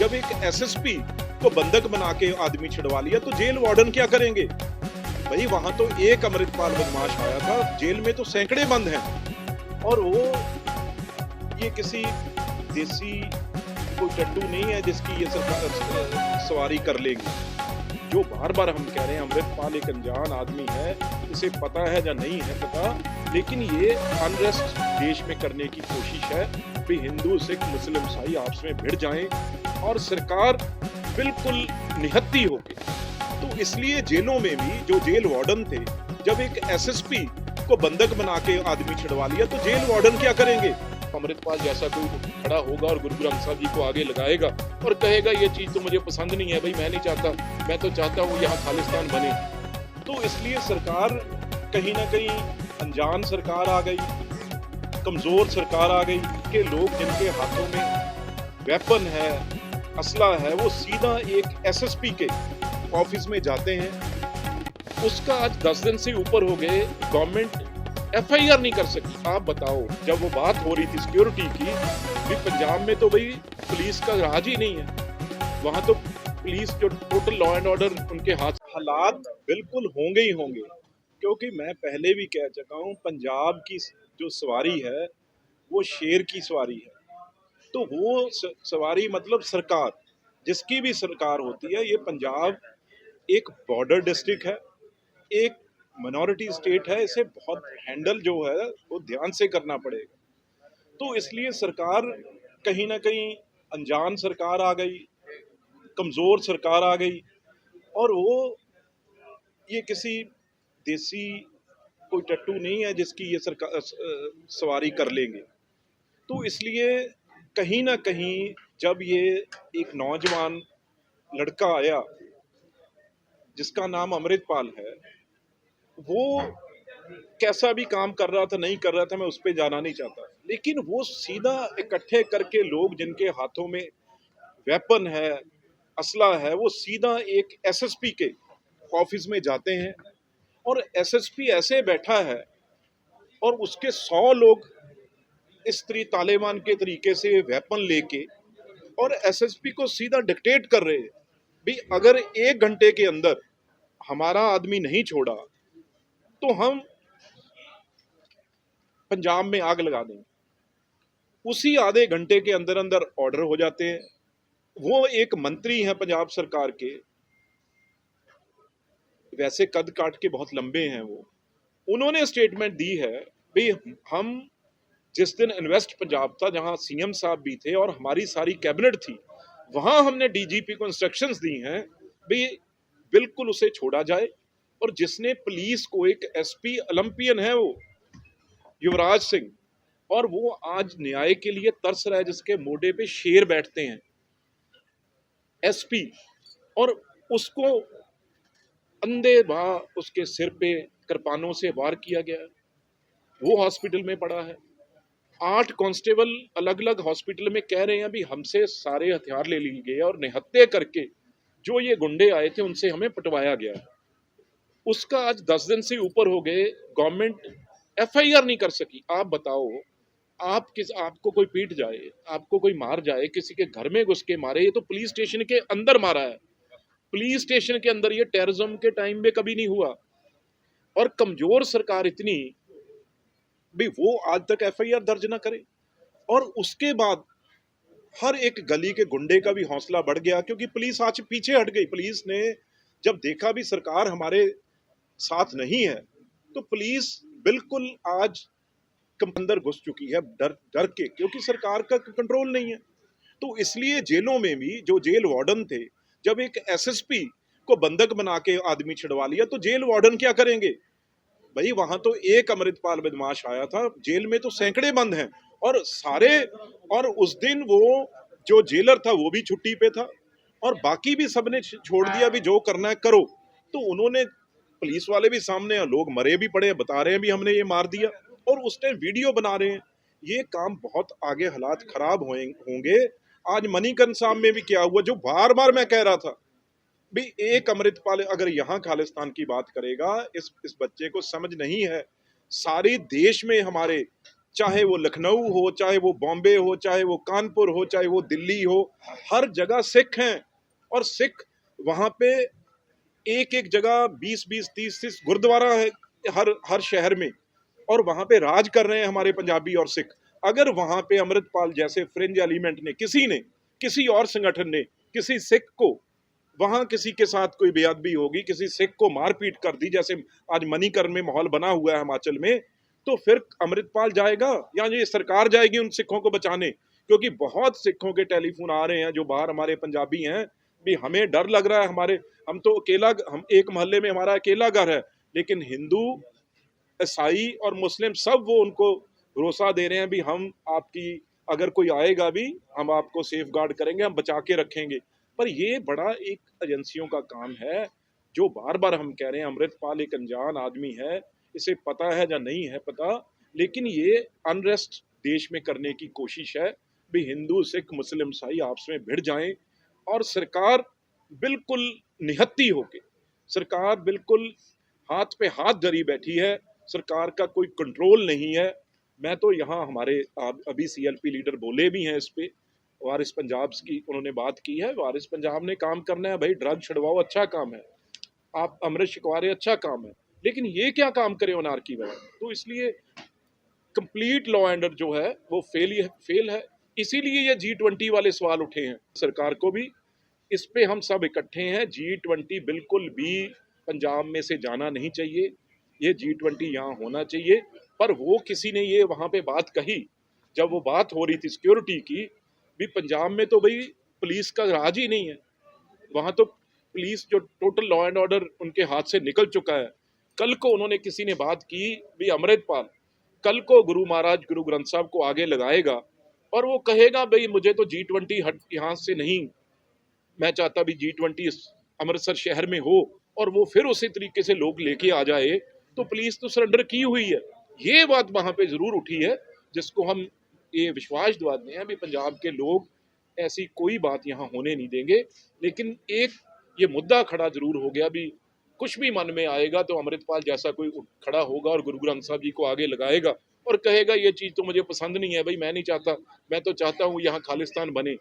जब एक एसएसपी को बंधक बना के आदमी छिड़वा लिया तो जेल वार्डन क्या करेंगे भाई? वहां तो एक अमृतपाल बदमाश आया था, जेल में तो सैकड़े बंद हैं। और वो ये किसी देसी कोई टट्टू नहीं है जिसकी ये सरकार सवारी कर लेगी। जो बार बार हम कह रहे हैं अमृतपाल एक अनजान आदमी है, इसे पता है या नहीं है पता, लेकिन ये अनरेस्ट देश में करने की कोशिश है कि हिंदू सिख मुस्लिम ईसाई आपस में भिड़ जाएं और सरकार बिल्कुल निहत्ती हो गई। तो इसलिए जेलों में भी जो जेल वार्डन थे, जब एक एसएसपी को बंधक बना के आदमी छिड़वा लिया तो जेल वार्डन क्या करेंगे? अमृतपाल जैसा कोई खड़ा होगा और गुरु ग्रंथ साहब जी को आगे लगाएगा और कहेगा ये चीज तो मुझे पसंद नहीं है भाई, मैं नहीं चाहता, मैं तो चाहता हूँ यहाँ खालिस्तान बने। तो इसलिए सरकार कहीं ना कहीं अनजान सरकार आ गई, कमजोर सरकार आ गई कि लोग जिनके हाथों में वेपन है, असला है, वो सीधा एक एसएसपी के ऑफिस में जाते हैं। उसका आज 10 दिन से ऊपर हो गए, गवर्नमेंट एफआईआर नहीं कर सकी। आप बताओ, जब वो बात हो रही थी सिक्योरिटी की, भी पंजाब में तो भाई पुलिस का राज ही नहीं है, वहां तो पुलिस जो टोटल लॉ एंड ऑर्डर उनके हाथ। हालात बिल्कुल होंगे ही होंगे, क्योंकि मैं पहले भी कह चुका हूं, पंजाब की जो सवारी है वो शेर की सवारी है। तो वो सवारी मतलब सरकार, जिसकी भी सरकार होती है, ये पंजाब एक बॉर्डर डिस्ट्रिक्ट है, एक माइनॉरिटी स्टेट है, इसे बहुत हैंडल जो है वो ध्यान से करना पड़ेगा। तो इसलिए सरकार कहीं ना कहीं अनजान सरकार आ गई, कमजोर सरकार आ गई, और वो ये किसी देसी कोई टट्टू नहीं है जिसकी ये सरकार सवारी कर लेंगे। तो इसलिए कहीं ना कहीं जब ये एक नौजवान लड़का आया जिसका नाम अमृतपाल है, वो कैसा भी काम कर रहा था नहीं कर रहा था, मैं उस पर जाना नहीं चाहता, लेकिन वो सीधा इकट्ठे करके लोग जिनके हाथों में वेपन है, असला है, वो सीधा एक एसएसपी के ऑफिस में जाते हैं। और एसएसपी ऐसे बैठा है और उसके 100 लोग इस तालिबान के तरीके से वेपन लेके और एसएसपी को सीधा डिक्टेट कर रहे हैं भी अगर 1 घंटे के अंदर हमारा आदमी नहीं छोड़ा तो हम पंजाब में आग लगा देंगे। उसी आधे घंटे के अंदर अंदर ऑर्डर हो जाते हैं। वो एक मंत्री हैं पंजाब सरकार के, वैसे कद काट के बहुत लंबे हैं वो, उन्होंने स्टेटमेंट दी है भाई हम जिस दिन इन्वेस्ट पंजाब था, जहां सीएम साहब भी थे और हमारी सारी कैबिनेट थी, वहां हमने डीजीपी को इंस्ट्रक्शंस दी हैं भाई बिल्कुल उसे छोड़ा जाए। और जिसने पुलिस को, एक एसपी ओलंपियन है वो युवराज सिंह, और वो आज न्याय के लिए तरस रहा है, जिसके मोढे पे शेर बैठते हैं एसपी, और उसको अंधे भाव उसके सिर पे कृपानों से वार किया गया, वो हॉस्पिटल में पड़ा है। 8 कांस्टेबल अलग अलग हॉस्पिटल में कह रहे हैं भी हमसे सारे हथियार ले लिए गए और निहत्ते करके जो ये गुंडे आए थे उनसे हमें पटवाया गया। उसका आज 10 दिन से ऊपर हो गए, गवर्नमेंट एफआईआर नहीं कर सकी। आप बताओ, आपको कोई पीट जाए, आपको कोई मार जाए, किसी के घर में घुस के मारे, ये तो पुलिस स्टेशन के अंदर मारा है। पुलिस स्टेशन के अंदर ये टेररिज्म के टाइम में कभी नहीं हुआ। और कमजोर सरकार इतनी भी वो आज तक एफआईआर दर्ज ना करे। और उसके बाद हर एक गली के गुंडे का भी हौसला बढ़ गया, क्योंकि पुलिस आज पीछे हट गई। पुलिस ने जब देखा भी सरकार हमारे साथ नहीं है, तो पुलिस बिल्कुल आज अंदर घुस चुकी है डर डर के, क्योंकि सरकार का कंट्रोल नहीं है। तो इसलिए जेलों में भी जो जेल वार्डन थे, जब एक एसएसपी को बंधक बना के आदमी छिड़वा लिया तो जेल वार्डन क्या करेंगे भाई? वहां तो एक अमृतपाल बदमाश आया था, जेल में तो सैकड़े बंद हैं और सारे, और उस दिन वो जो जेलर था वो भी छुट्टी पे था और बाकी भी सबने छोड़ दिया भी जो करना है करो। तो उन्होंने, पुलिस वाले भी सामने हैं, लोग मरे भी पड़े, बता रहे हैं भी हमने ये मार दिया, और उस टाइम वीडियो बना रहे हैं। ये काम बहुत आगे हालात खराब होंगे। आज मणिकरण साहब में भी क्या हुआ, जो बार बार मैं कह रहा था भी एक अमृतपाल अगर यहाँ खालिस्तान की बात करेगा, इस बच्चे को समझ नहीं है। सारे देश में हमारे चाहे वो लखनऊ हो, चाहे वो बॉम्बे हो, चाहे वो कानपुर हो, चाहे वो दिल्ली हो, हर जगह सिख हैं। और सिख वहां पे एक एक जगह 20-20, 30-30 गुरुद्वारा है हर हर शहर में, और वहां पे राज कर रहे हैं हमारे पंजाबी और सिख। अगर वहां पे अमृतपाल जैसे फ्रिंज एलिमेंट ने, किसी और संगठन ने किसी सिख को, वहां किसी के साथ कोई बेअदबी होगी, किसी सिख को मारपीट कर दी, जैसे आज मणिकर्ण में माहौल बना हुआ है हिमाचल में, तो फिर अमृतपाल जाएगा या ये सरकार जाएगी उन सिखों को बचाने? क्योंकि बहुत सिखों के टेलीफोन आ रहे हैं जो बाहर हमारे पंजाबी हैं, भी हमें डर लग रहा है, हमारे हम तो अकेला, हम एक मोहल्ले में हमारा अकेला घर है, लेकिन हिंदू, ईसाई और मुस्लिम सब वो उनको भरोसा दे रहे हैं भी हम आपकी, अगर कोई आएगा भी हम आपको सेफ गार्ड करेंगे, हम बचा के रखेंगे। पर ये बड़ा एक एजेंसियों का काम है, जो बार बार हम कह रहे हैं अमृतपाल एक अनजान आदमी है, इसे पता है या नहीं है पता, लेकिन ये अनरेस्ट देश में करने की कोशिश है भी हिंदू सिख मुस्लिम ईसाई आपस में भिड़ जाएं, और सरकार बिल्कुल निहत्ती होके, सरकार बिल्कुल हाथ पे हाथ धरी बैठी है, सरकार का कोई कंट्रोल नहीं है। मैं तो यहाँ हमारे अभी सीएलपी लीडर बोले भी हैं इस पे, वारिस पंजाब की उन्होंने बात की है, वारिस पंजाब ने काम करना है भाई, ड्रग छुड़वाओ अच्छा काम है, आप अमृत छिकवारे अच्छा काम है, लेकिन ये क्या काम करे अनारकी वाला? तो इसलिए कंप्लीट लॉ एंड ऑर्डर जो है वो फेल है। इसीलिए ये G20 वाले सवाल उठे हैं सरकार को भी, इस पे हम सब इकट्ठे हैं। G20 बिल्कुल भी पंजाब में से जाना नहीं चाहिए, ये G20 यहाँ होना चाहिए। पर वो किसी ने ये वहां पे बात कही, जब वो बात हो रही थी सिक्योरिटी की, भी पंजाब में तो भाई पुलिस का राज ही नहीं है, वहां तो पुलिस जो टोटल लॉ एंड ऑर्डर उनके हाथ से निकल चुका है। कल को उन्होंने किसी ने बात की भी अमृतपाल कल को गुरु महाराज गुरु ग्रंथ साहब को आगे लगाएगा और वो कहेगा भाई मुझे तो G20 हट यहाँ से नहीं, मैं चाहता भी G20 अमृतसर शहर में हो, और वो फिर उसी तरीके से लोग लेके आ जाए, तो पुलिस तो सरेंडर की हुई है। ये बात वहां पे जरूर उठी है, जिसको हम ये विश्वास दिलाते हैं भी पंजाब के लोग ऐसी कोई बात यहाँ होने नहीं देंगे। लेकिन एक ये मुद्दा खड़ा जरूर हो गया भी, कुछ भी मन में आएगा तो अमृतपाल जैसा कोई खड़ा होगा और गुरु ग्रंथ साहब जी को आगे लगाएगा और कहेगा ये चीज तो मुझे पसंद नहीं है भाई, मैं नहीं चाहता, मैं तो चाहता हूँ यहाँ खालिस्तान बने।